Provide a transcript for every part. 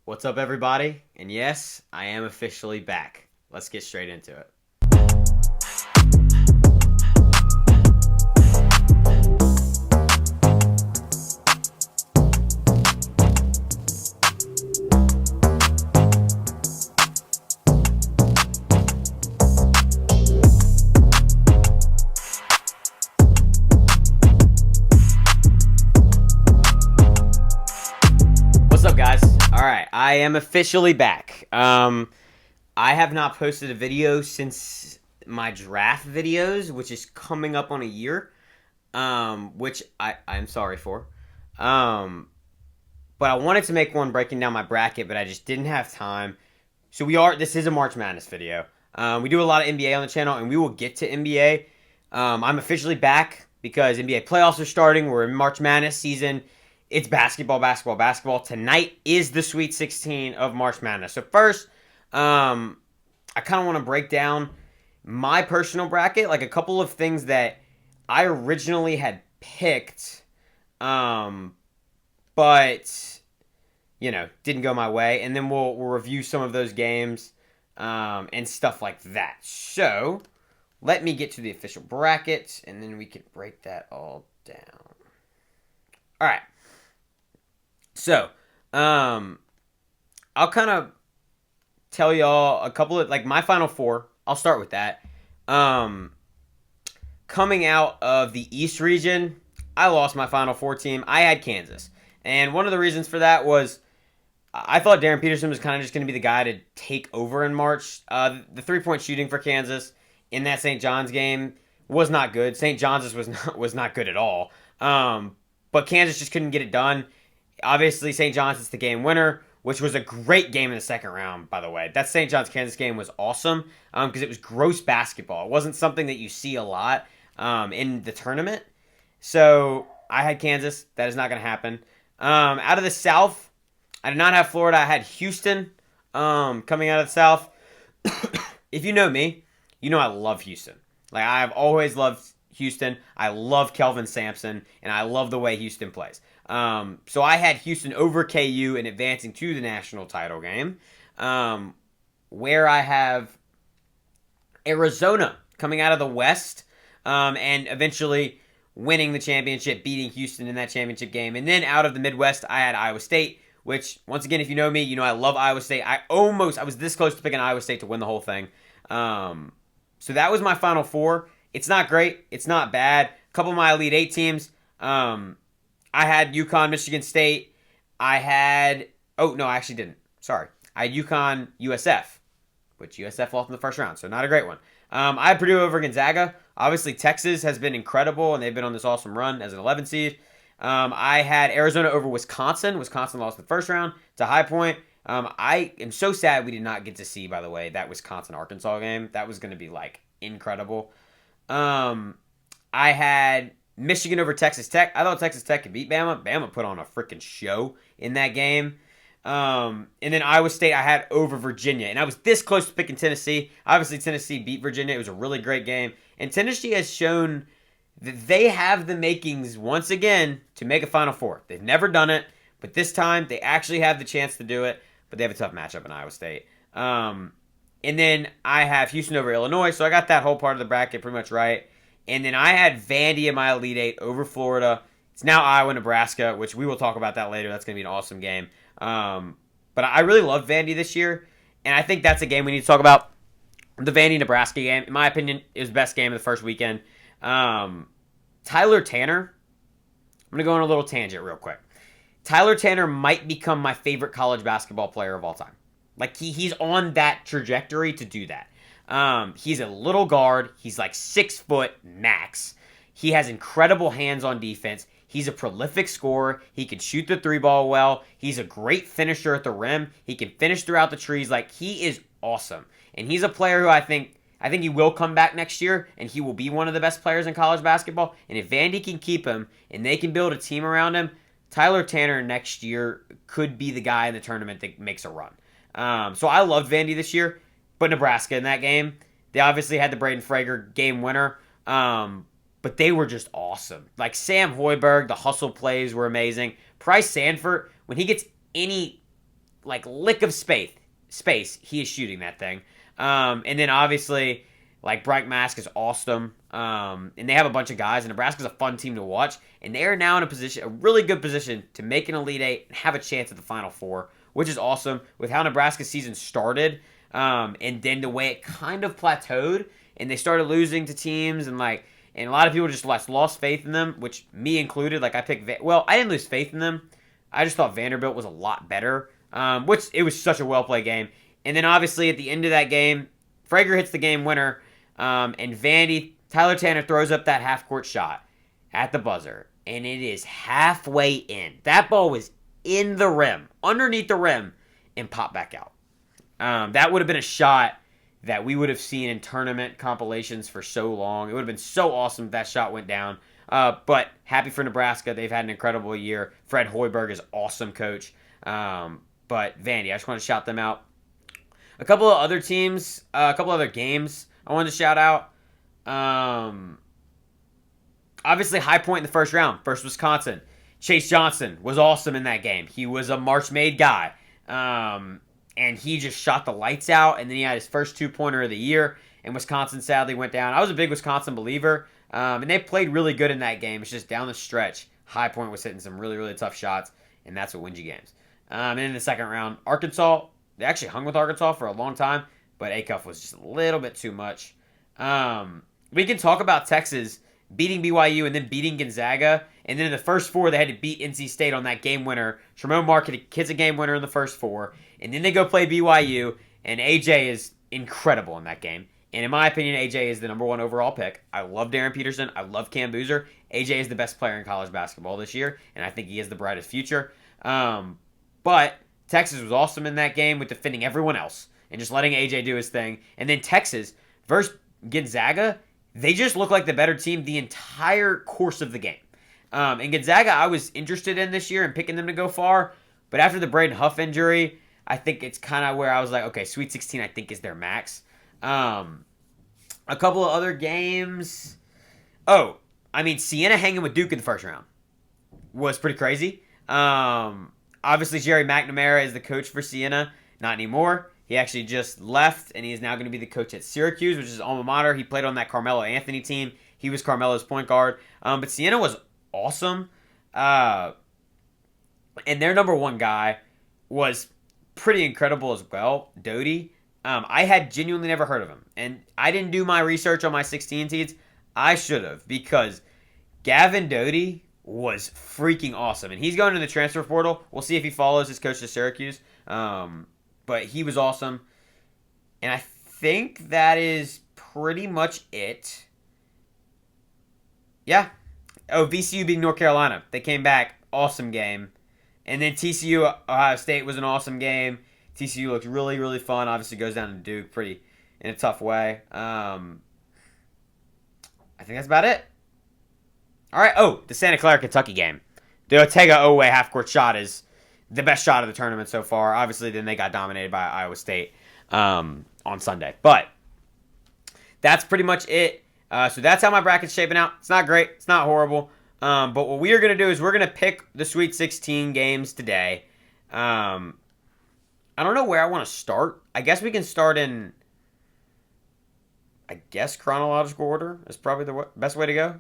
What's up, everybody? And yes, I am officially back. Let's get straight into it. What's up, guys? All right, I am officially back. I have not posted a video since my draft videos, which is coming up on a year, which I'm sorry for. But I wanted to make one breaking down my bracket, but I just didn't have time. So this is a March Madness video. We do a lot of NBA on the channel, and we will get to NBA. I'm officially back because NBA playoffs are starting. We're in March Madness season. It's basketball, basketball, basketball. Tonight is the Sweet 16 of March Madness. So first, I kind of want to break down my personal bracket, like a couple of things that I originally had picked, but didn't go my way, and then we'll review some of those games and stuff like that. So let me get to the official bracket, and then we can break that all down. All right. So, I'll kind of tell y'all a couple of, my final four. I'll start with that. Coming out of the East region, I lost my final four team. I had Kansas. And one of the reasons for that was I thought Darren Peterson was kind of just going to be the guy to take over in March. The three-point shooting for Kansas in that St. John's game was not good. St. John's was not good at all. But Kansas just couldn't get it done. Obviously, St. John's is the game winner, which was a great game in the second round, by the way. That St. John's-Kansas game was awesome because it was gross basketball. It wasn't something that you see a lot in the tournament. So I had Kansas. That is not going to happen. Out of the South, I did not have Florida. I had Houston coming out of the South. If you know me, you know I love Houston. I've always loved Houston. I love Kelvin Sampson, and I love the way Houston plays. So I had Houston over KU and advancing to the national title game, where I have Arizona coming out of the West and eventually winning the championship, beating Houston in that championship game. And then out of the Midwest, I had Iowa State, which, once again, if you know me, you know I love Iowa State. I was this close to picking Iowa State to win the whole thing. So that was my final four. It's not great. It's not bad. A couple of my Elite Eight teams. I had UConn, Michigan State. I actually didn't. Sorry. I had UConn, USF, which USF lost in the first round, so not a great one. I had Purdue over Gonzaga. Obviously, Texas has been incredible, and they've been on this awesome run as an 11 seed. I had Arizona over Wisconsin. Wisconsin lost in the first round to High Point. I am so sad we did not get to see, by the way, that Wisconsin-Arkansas game. That was going to be, incredible. I had Michigan over Texas Tech. I thought Texas Tech could beat Bama. Bama put on a freaking show in that game. And then Iowa State I had over Virginia. And I was this close to picking Tennessee. Obviously, Tennessee beat Virginia. It was a really great game. And Tennessee has shown that they have the makings, once again, to make a Final Four. They've never done it. But this time, they actually have the chance to do it. But they have a tough matchup in Iowa State. And then I have Houston over Illinois. So I got that whole part of the bracket pretty much right. And then I had Vandy in my Elite Eight over Florida. It's now Iowa, Nebraska, which we will talk about that later. That's going to be an awesome game. But I really love Vandy this year. And I think that's a game we need to talk about. The Vandy-Nebraska game, in my opinion, is the best game of the first weekend. Tyler Tanner. I'm going to go on a little tangent real quick. Tyler Tanner might become my favorite college basketball player of all time. He's on that trajectory to do that. He's a little guard. He's 6 foot max. He has incredible hands on defense. He's a prolific scorer. He can shoot the three ball well. He's a great finisher at the rim. He can finish throughout the trees. He is awesome. And he's a player who I think he will come back next year, and he will be one of the best players in college basketball. And if Vandy can keep him and they can build a team around him, Tyler Tanner next year could be the guy in the tournament that makes a run. So I loved Vandy this year. But Nebraska in that game, they obviously had the Braden Frager game winner. But they were just awesome. Sam Hoiberg, the hustle plays were amazing. Price Sanford, when he gets any like lick of space, he is shooting that thing. And then obviously, like Bright Mask is awesome. And they have a bunch of guys. And Nebraska's a fun team to watch. And they are now in a really good position to make an Elite Eight and have a chance at the Final Four, which is awesome with how Nebraska's season started. And then the way it kind of plateaued, and they started losing to teams, and a lot of people just lost faith in them, which me included. Like I didn't lose faith in them. I just thought Vanderbilt was a lot better. Which it was such a well played game. And then obviously at the end of that game, Frager hits the game winner, and Tyler Tanner throws up that half court shot at the buzzer, and it is halfway in. That ball was in the rim, underneath the rim, and popped back out. That would have been a shot that we would have seen in tournament compilations for so long. It would have been so awesome if that shot went down. But happy for Nebraska. They've had an incredible year. Fred Hoiberg is awesome coach. But Vandy, I just want to shout them out. A couple of other teams, a couple other games I wanted to shout out. Obviously, high point in the first round. First Wisconsin. Chase Johnson was awesome in that game. He was a March made guy. And he just shot the lights out. And then he had his first two-pointer of the year. And Wisconsin sadly went down. I was a big Wisconsin believer. And they played really good in that game. It's just down the stretch. High Point was hitting some really, really tough shots. And that's what wins you games. And in the second round, Arkansas, they actually hung with Arkansas for a long time, but Acuff was just a little bit too much. We can talk about Texas beating BYU and then beating Gonzaga, and then in the first four, they had to beat NC State on that game winner. Tremont Mark hits a game winner in the first four, and then they go play BYU, and AJ is incredible in that game. And in my opinion, AJ is the number one overall pick. I love Darren Peterson. I love Cam Boozer. AJ is the best player in college basketball this year, and I think he has the brightest future. But Texas was awesome in that game with defending everyone else and just letting AJ do his thing. And then Texas versus Gonzaga, they just look like the better team the entire course of the game. And Gonzaga, I was interested in this year and picking them to go far. But after the Braden Huff injury, I think it's kind of where I was like, okay, Sweet 16 I think is their max. A couple of other games. Siena hanging with Duke in the first round was pretty crazy. Obviously, Jerry McNamara is the coach for Siena. Not anymore. He actually just left, and he is now going to be the coach at Syracuse, which is his alma mater. He played on that Carmelo Anthony team. He was Carmelo's point guard. But Siena was awesome. And their number one guy was pretty incredible as well, Doty. I had genuinely never heard of him. And I didn't do my research on my 16 seeds. I should have, because Gavin Doty was freaking awesome. And he's going to the transfer portal. We'll see if he follows his coach to Syracuse. But he was awesome. And I think that is pretty much it. Yeah. Oh, VCU beating North Carolina. They came back. Awesome game. And then TCU, Ohio State was an awesome game. TCU looked really, really fun. Obviously goes down to Duke pretty in a tough way. I think that's about it. All right. Oh, the Santa Clara, Kentucky game. The Ortega-Oweh half-court shot is the best shot of the tournament so far. Obviously, then they got dominated by Iowa State on Sunday. But that's pretty much it. So that's how my bracket's shaping out. It's not great. It's not horrible. But what we are going to do is we're going to pick the Sweet 16 games today. I don't know where I want to start. I guess we can start in, chronological order is probably the best way to go.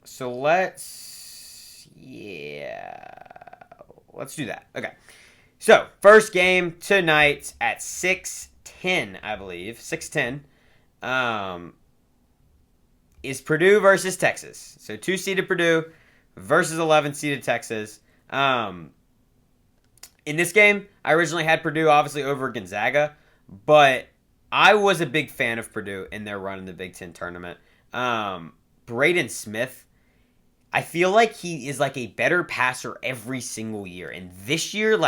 So let's do that. Okay. So, first game tonight at 6:10, I believe. 6:10. Is Purdue versus Texas. So 2-seeded Purdue versus 11-seeded Texas. In this game, I originally had Purdue obviously over Gonzaga, but I was a big fan of Purdue in their run in the Big Ten tournament. Braden Smith, I feel like he is like a better passer every single year. And this year,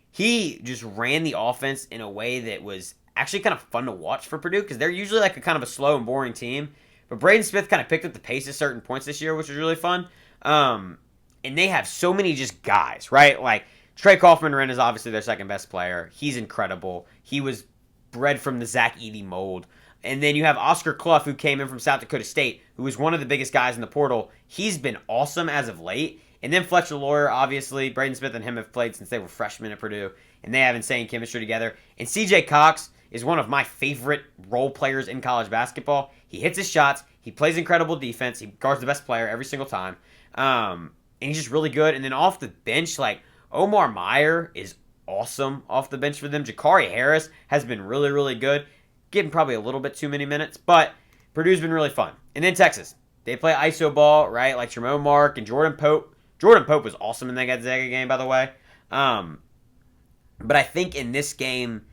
he just ran the offense in a way that was actually kind of fun to watch for Purdue, because they're usually like a kind of a slow and boring team. But Braden Smith kind of picked up the pace at certain points this year, which was really fun. And they have so many just guys, right? Like, Trey Kaufman-Renn is obviously their second best player. He's incredible. He was bred from the Zach Edey mold. And then you have Oscar Clough, who came in from South Dakota State, who was one of the biggest guys in the portal. He's been awesome as of late. And then Fletcher Lawyer, obviously, Braden Smith and him have played since they were freshmen at Purdue, and they have insane chemistry together. And C.J. Cox is one of my favorite role players in college basketball. He hits his shots. He plays incredible defense. He guards the best player every single time. And he's just really good. And then off the bench, like, Omar Meyer is awesome off the bench for them. Jakari Harris has been really, really good. Getting probably a little bit too many minutes, but Purdue's been really fun. And then Texas. They play iso ball, right? Like Tremont Mark and Jordan Pope. Jordan Pope was awesome in that Gonzaga game, by the way. But I think in this game,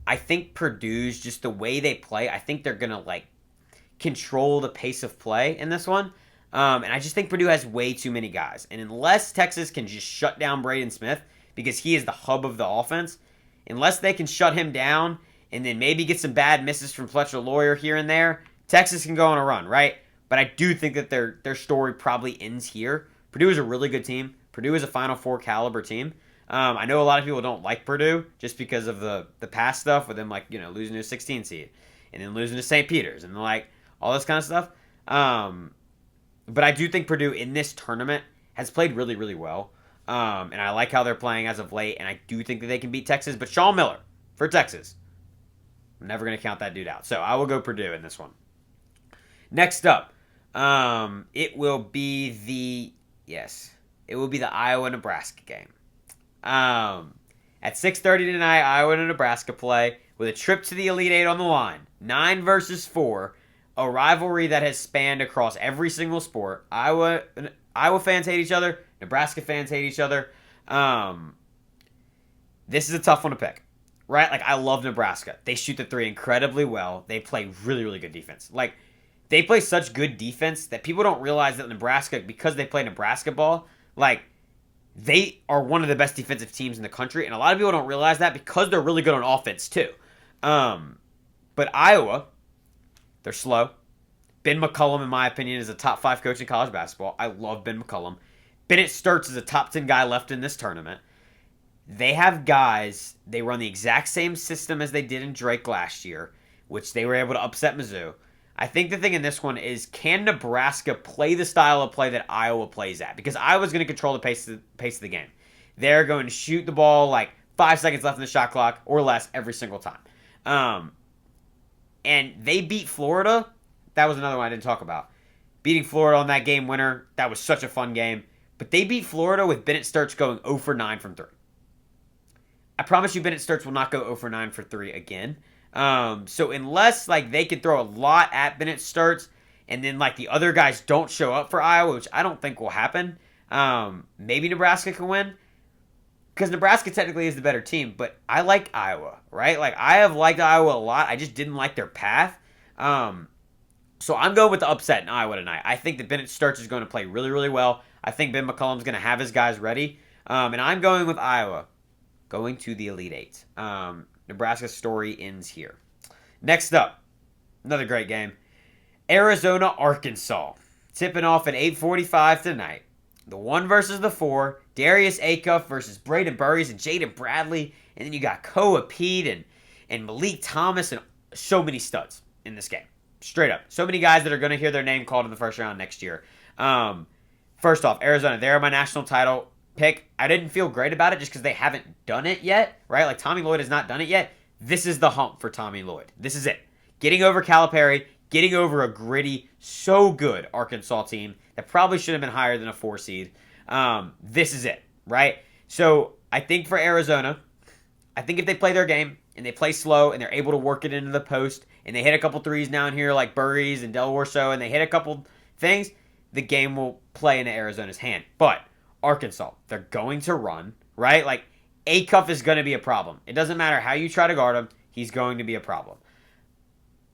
I think Purdue's just the way they play, I think they're going to, like, control the pace of play in this one. And I just think Purdue has way too many guys. And unless Texas can just shut down Braden Smith, because he is the hub of the offense, unless they can shut him down and then maybe get some bad misses from Fletcher Lawyer here and there, Texas can go on a run, right? But I do think that their story probably ends here. Purdue is a really good team. Purdue is a Final Four caliber team. I know a lot of people don't like Purdue just because of the past stuff with them, like, you know, losing to a 16 seed and then losing to St. Peter's and, like, all this kind of stuff. But I do think Purdue in this tournament has played really, really well. And I like how they're playing as of late, and I do think that they can beat Texas. But Sean Miller for Texas, I'm never going to count that dude out. So I will go Purdue in this one. Next up, it will be the Iowa-Nebraska game. At 6:30 tonight, Iowa and Nebraska play with a trip to the Elite Eight on the line. 9 versus 4, a rivalry that has spanned across every single sport. Iowa fans hate each other. Nebraska fans hate each other. This is a tough one to pick, right? Like, I love Nebraska. They shoot the three incredibly well. They play really, really good defense. Like, they play such good defense that people don't realize that Nebraska, because they play Nebraska ball, like, they are one of the best defensive teams in the country, and a lot of people don't realize that because they're really good on offense, too. But Iowa, they're slow. Ben McCollum, in my opinion, is a top 5 coach in college basketball. I love Ben McCollum. Bennett Sturts is a top 10 guy left in this tournament. They have guys, they run the exact same system as they did in Drake last year, which they were able to upset Mizzou. I think the thing in this one is, can Nebraska play the style of play that Iowa plays at? Because Iowa's going to control the pace of the game. They're going to shoot the ball like 5 seconds left in the shot clock or less every single time. And they beat Florida. That was another one I didn't talk about. Beating Florida on that game winner, that was such a fun game. But they beat Florida with Bennett Sturts going 0 for 9 from 3. I promise you Bennett Sturts will not go 0 for 9 for 3 again. So unless, like, they could throw a lot at Bennett Sturts and then, like, the other guys don't show up for Iowa, which I don't think will happen, maybe Nebraska can win. Because Nebraska technically is the better team, but I like Iowa, right? Like, I have liked Iowa a lot. I just didn't like their path. So I'm going with the upset in Iowa tonight. I think that Bennett Sturts is going to play really, really well. I think Ben McCollum's going to have his guys ready. And I'm going with Iowa going to the Elite Eight. Nebraska's story ends here. Next up, another great game. Arizona, Arkansas. Tipping off at 8:45 tonight. The 1 versus the 4. Darius Acuff versus Braden Burries and Jaden Bradley. And then you got Koa Pete and Malik Thomas and so many studs in this game. Straight up. So many guys that are going to hear their name called in the first round next year. First off, Arizona, they're my national title pick. I didn't feel great about it just because they haven't done it yet, right? Like, Tommy Lloyd has not done it yet. This is the hump for Tommy Lloyd. This is it. Getting over Calipari, getting over a gritty, so good Arkansas team that probably should have been higher than a 4 seed. This is it, right? So I think for Arizona, I think if they play their game and they play slow and they're able to work it into the post and they hit a couple threes down here like Burries and Del Orso and they hit a couple things, the game will play into Arizona's hand. But Arkansas, they're going to run, right? Like, Acuff is going to be a problem. It doesn't matter how you try to guard him, he's going to be a problem.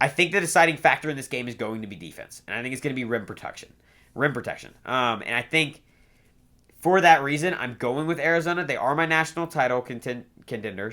I think the deciding factor in this game is going to be defense, and I think it's going to be rim protection. And I think for that reason, I'm going with Arizona. They are my national title contender,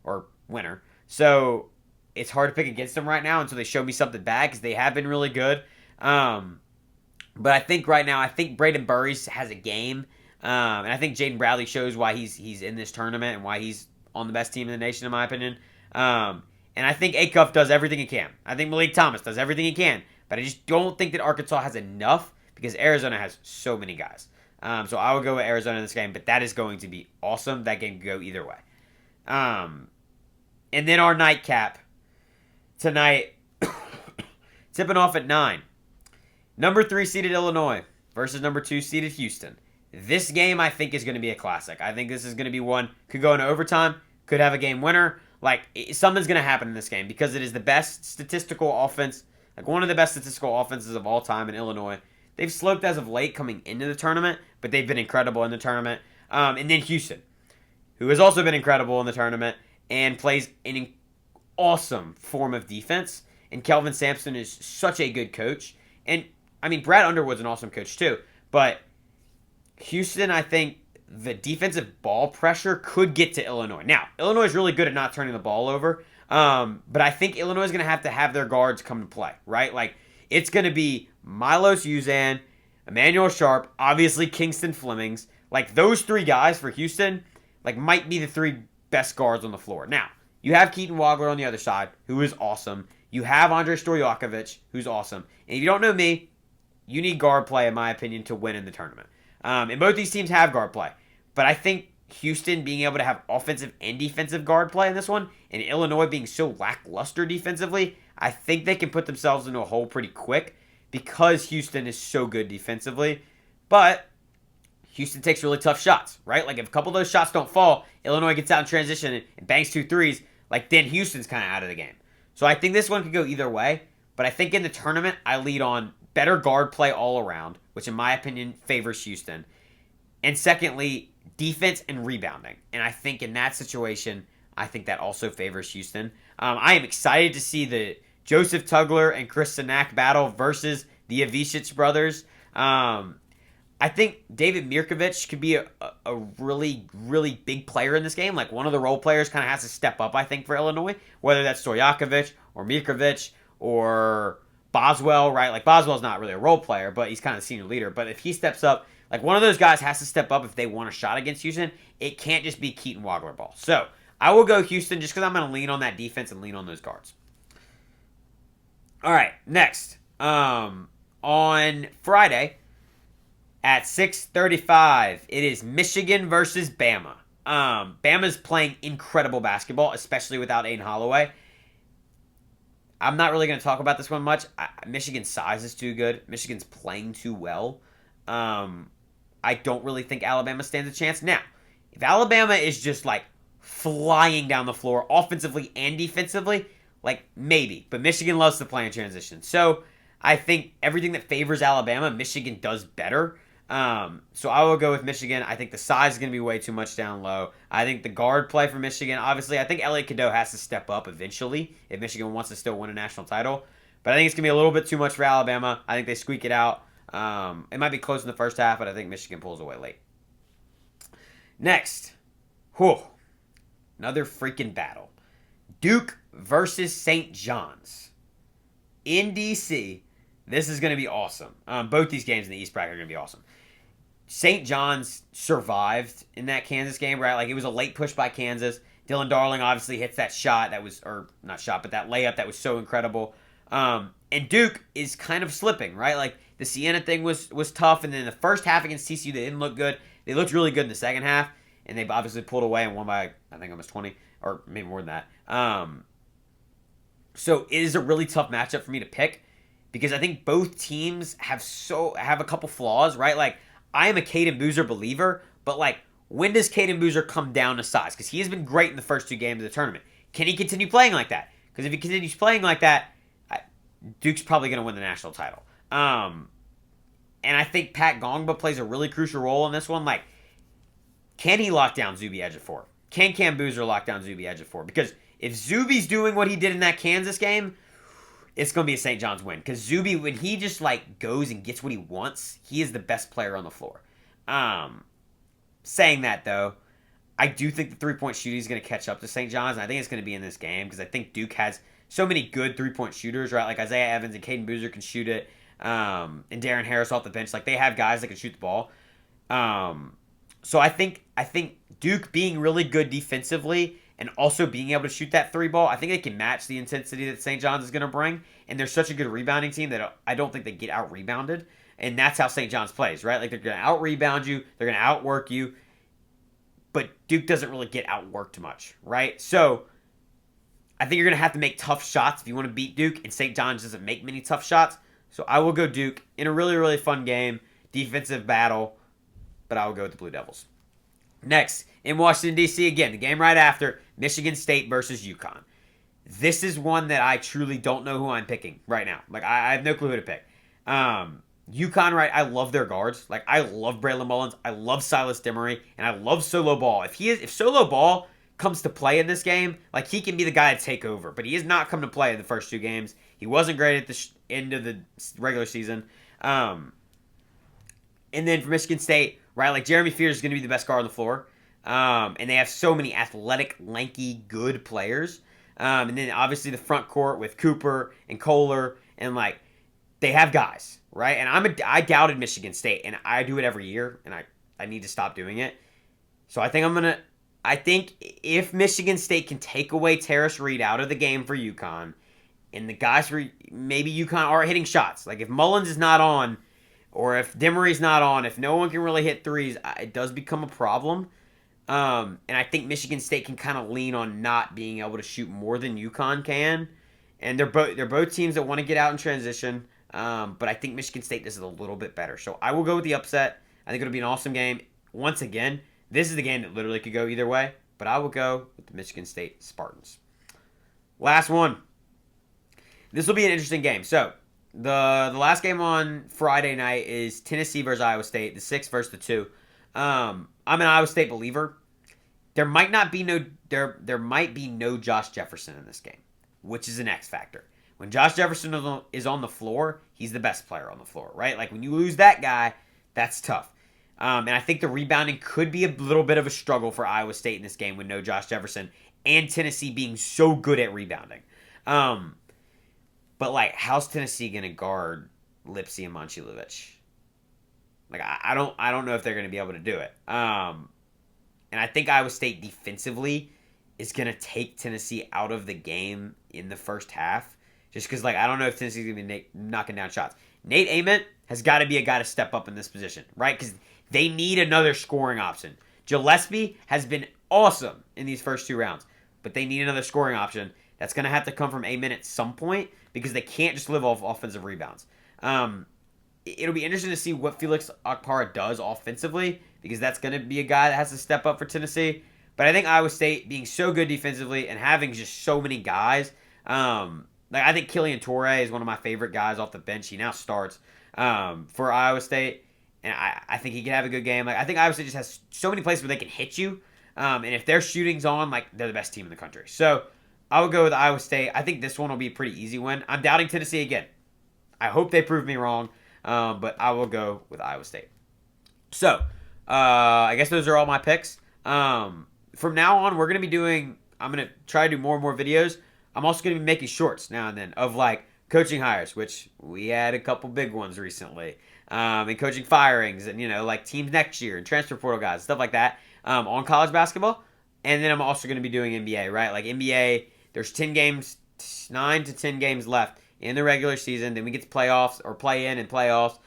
or winner. So it's hard to pick against them right now until they show me something bad, because they have been really good. But I think right now, Braden Burries has a game. And I think Jaden Bradley shows why he's in this tournament and why he's on the best team in the nation, in my opinion. And I think Acuff does everything he can. I think Malik Thomas does everything he can. But I just don't think that Arkansas has enough because Arizona has so many guys. So I would go with Arizona in this game, but that is going to be awesome. That game could go either way. And then our nightcap tonight, tipping off at 9. Number 3 seeded Illinois versus number 2 seeded Houston. This game, I think, is going to be a classic. I think this is going to be one, could go into overtime, could have a game winner. Something's going to happen in this game because it is the best statistical offense, one of the best statistical offenses of all time in Illinois. They've sloped as of late coming into the tournament, but they've been incredible in the tournament. And then Houston, who has also been incredible in the tournament and plays an awesome form of defense. And Kelvin Sampson is such a good coach. And, Brad Underwood's an awesome coach too. But Houston, I think the defensive ball pressure could get to Illinois. Now, Illinois is really good at not turning the ball over. But I think Illinois is going to have their guards come to play, right? It's going to be Milos Uzan, Emmanuel Sharp, obviously Kingston Flemings. Those 3 guys for Houston, might be the 3 best guards on the floor. Now, you have Keaton Wagler on the other side, who is awesome. You have Andrei Stojakovic, who's awesome. And if you don't know me, you need guard play, in my opinion, to win in the tournament. And both these teams have guard play. But I think Houston being able to have offensive and defensive guard play in this one, and Illinois being so lackluster defensively, I think they can put themselves into a hole pretty quick because Houston is so good defensively. But Houston takes really tough shots, right? If a couple of those shots don't fall, Illinois gets out in transition and bangs 2 threes, then Houston's kind of out of the game. So I think this one could go either way. But I think in the tournament, I lead on better guard play all around, which in my opinion favors Houston. And secondly, defense and rebounding. And I think in that situation, I think that also favors Houston. I am excited to see the Joseph Tugler and Chris Sinak battle versus the Avicic brothers. I think David Mirkovic could be a really, really big player in this game. One of the role players kind of has to step up, I think, for Illinois, whether that's Stojakovic or Mirkovic or Boswell, right? Boswell's not really a role player, but he's kind of the senior leader. But if he steps up, one of those guys has to step up if they want a shot against Houston. It can't just be Keaton Wagler ball. So I will go Houston just because I'm going to lean on that defense and lean on those guards. All right, next. On Friday at 6:35, it is Michigan versus Bama. Bama's playing incredible basketball, especially without Aiden Holloway. I'm not really going to talk about this one much. Michigan's size is too good. Michigan's playing too well. I don't really think Alabama stands a chance. Now, if Alabama is just flying down the floor offensively and defensively, maybe. But Michigan loves to play in transition. So I think everything that favors Alabama, Michigan does better. So I will go with Michigan. I think the size is going to be way too much down low. I think the guard play for Michigan, obviously, I think Elliot Cadeau has to step up eventually if Michigan wants to still win a national title. But I think it's going to be a little bit too much for Alabama. I think they squeak it out. It might be close in the first half, but I think Michigan pulls away late. Next. Another freaking battle. Duke versus St. John's. In D.C., this is going to be awesome. Both these games in the East bracket are going to be awesome. St. John's survived in that Kansas game, right? It was a late push by Kansas. Dylan Darling obviously hits that shot that was, or not shot, but that layup that was so incredible. And Duke is kind of slipping, right? The Siena thing was tough, and then the first half against TCU, they didn't look good. They looked really good in the second half, and they obviously pulled away and won by, I think, almost 20, or maybe more than that. So it is a really tough matchup for me to pick, because I think both teams have a couple flaws, right? I am a Caden Boozer believer, but when does Caden Boozer come down to size? Because he has been great in the first 2 games of the tournament. Can he continue playing like that? Because if he continues playing like that, Duke's probably going to win the national title. And I think Pat Gongba plays a really crucial role in this one. Can he lock down Zuby Ejiofor? Can Cam Boozer lock down Zuby Ejiofor? Because if Zuby's doing what he did in that Kansas game, it's going to be a St. John's win. Because Zuby, when he just goes and gets what he wants, he is the best player on the floor. Saying that, though, I do think the three-point shooting is going to catch up to St. John's, and I think it's going to be in this game because I think Duke has so many good three-point shooters, right? Isaiah Evans and Caden Boozer can shoot it, and Darren Harris off the bench. They have guys that can shoot the ball. So I think Duke being really good defensively and also being able to shoot that 3 ball, I think they can match the intensity that St. John's is going to bring. And they're such a good rebounding team that I don't think they get out-rebounded. And that's how St. John's plays, right? Like they're going to out-rebound you. They're going to outwork you. But Duke doesn't really get outworked much, right? So I think you're going to have to make tough shots if you want to beat Duke. And St. John's doesn't make many tough shots. So I will go Duke in a really, really fun game. Defensive battle. But I will go with the Blue Devils. Next, in Washington, D.C., again, the game right after, Michigan State versus UConn. This is one that I truly don't know who I'm picking right now. Like, I have no clue who to pick. UConn, right, I love their guards. Like, I love Braylon Mullins. I love Silas Demery. And I love Solo Ball. If Solo Ball comes to play in this game, like, he can be the guy to take over. But he has not come to play in the first 2 games. He wasn't great at the end of the regular season. And then for Michigan State, right, like Jeremy Fears is going to be the best guard on the floor. And they have so many athletic, lanky, good players. And then obviously the front court with Cooper and Kohler. And like, they have guys, right? And I doubted Michigan State. And I do it every year. And I need to stop doing it. So I think if Michigan State can take away Terrace Reed out of the game for UConn, and the guys for maybe UConn are hitting shots. Like if Mullins is not on, or if Demery's not on, if no one can really hit threes, it does become a problem. And I think Michigan State can kind of lean on not being able to shoot more than UConn can. And they're both teams that want to get out in transition. But I think Michigan State does it a little bit better. So I will go with the upset. I think it'll be an awesome game. Once again, this is the game that literally could go either way. But I will go with the Michigan State Spartans. Last one. This will be an interesting game. So the last game on Friday night is Tennessee versus Iowa State, the 6 versus the 2. I'm an Iowa State believer. There might be no Josh Jefferson in this game, which is an X factor. When Josh Jefferson is on the floor, he's the best player on the floor, right? Like when you lose that guy, that's tough. And I think the rebounding could be a little bit of a struggle for Iowa State in this game with no Josh Jefferson and Tennessee being so good at rebounding. But like, how's Tennessee gonna guard Lipsy and Momcilovic? Like, I don't know if they're gonna be able to do it. And I think Iowa State defensively is gonna take Tennessee out of the game in the first half, just because like I don't know if Tennessee's gonna be knocking down shots. Nate Ament has got to be a guy to step up in this position, right? Because they need another scoring option. Gillespie has been awesome in these first 2 rounds, but they need another scoring option. That's going to have to come from Ament at some point because they can't just live off offensive rebounds. It'll be interesting to see what Felix Okpara does offensively because that's going to be a guy that has to step up for Tennessee. But I think Iowa State being so good defensively and having just so many guys, like I think Killian Torrey is one of my favorite guys off the bench. He now starts for Iowa State, and I think he can have a good game. Like I think Iowa State just has so many places where they can hit you, and if their shooting's on, like they're the best team in the country. So I would go with Iowa State. I think this one will be a pretty easy win. I'm doubting Tennessee again. I hope they prove me wrong, but I will go with Iowa State. So I guess those are all my picks. From now on, I'm going to try to do more and more videos. I'm also going to be making shorts now and then of like coaching hires, which we had a couple big ones recently, and coaching firings and, like teams next year and transfer portal guys, stuff like that on college basketball. And then I'm also going to be doing NBA, right? Like NBA, there's 10 games, 9 to 10 games left in the regular season. Then we get to playoffs or play in and playoffs.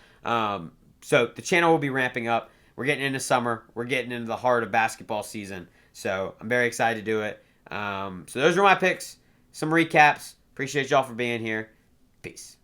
So the channel will be ramping up. We're getting into summer. We're getting into the heart of basketball season. So I'm very excited to do it. So those are my picks. Some recaps. Appreciate y'all for being here. Peace.